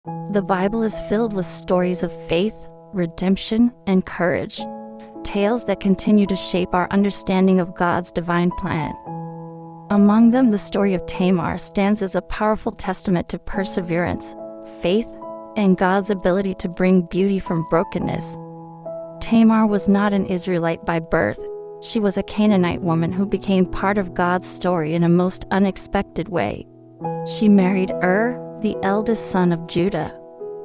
The Bible is filled with stories of faith, redemption, and courage, tales that continue to shape our understanding of God's divine plan. Among them, the story of Tamar stands as a powerful testament to perseverance, faith, and God's ability to bring beauty from brokenness. Tamar was not an Israelite by birth. She was a Canaanite woman who became part of God's story in a most unexpected way. She married the eldest son of Judah,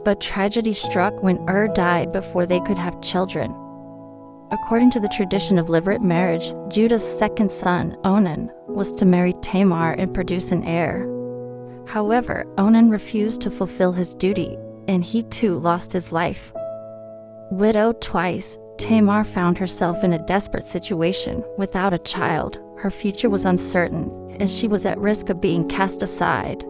but tragedy struck when died before they could have children. According to the tradition of levirate marriage, Judah's second son, Onan, was to marry Tamar and produce an heir. However, Onan refused to fulfill his duty, and he too lost his life. Widowed twice, Tamar found herself in a desperate situation. Without a child, her future was uncertain, as she was at risk of being cast aside.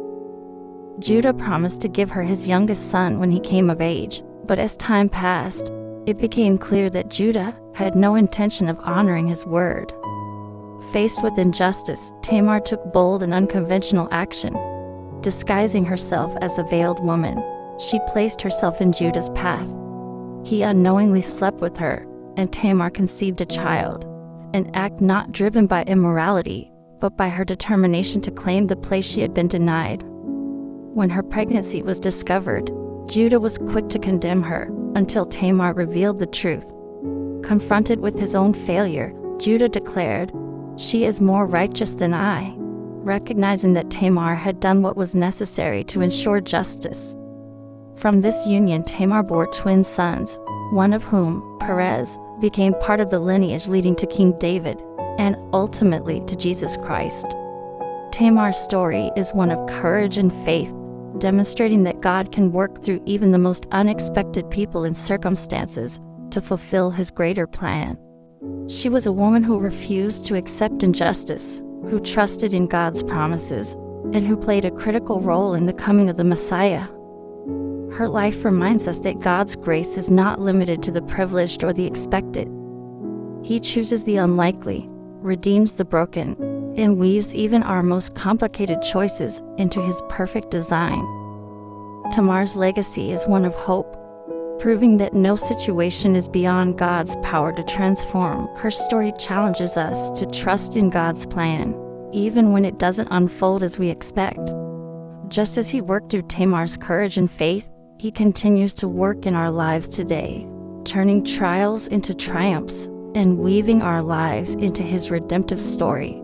Judah promised to give her his youngest son when he came of age, but as time passed, it became clear that Judah had no intention of honoring his word. Faced with injustice, Tamar took bold and unconventional action. Disguising herself as a veiled woman, she placed herself in Judah's path. He unknowingly slept with her, and Tamar conceived a child, an act not driven by immorality, but by her determination to claim the place she had been denied. When her pregnancy was discovered, Judah was quick to condemn her, until Tamar revealed the truth. Confronted with his own failure, Judah declared, "She is more righteous than I," recognizing that Tamar had done what was necessary to ensure justice. From this union, Tamar bore twin sons, one of whom, Perez, became part of the lineage leading to King David, and ultimately to Jesus Christ. Tamar's story is one of courage and faith, demonstrating that God can work through even the most unexpected people and circumstances to fulfill his greater plan. She was a woman who refused to accept injustice, who trusted in God's promises, and who played a critical role in the coming of the Messiah. Her life reminds us that God's grace is not limited to the privileged or the expected. He chooses the unlikely, redeems the broken, and weaves even our most complicated choices into his perfect design. Tamar's legacy is one of hope, proving that no situation is beyond God's power to transform. Her story challenges us to trust in God's plan, even when it doesn't unfold as we expect. Just as he worked through Tamar's courage and faith, he continues to work in our lives today, turning trials into triumphs and weaving our lives into his redemptive story.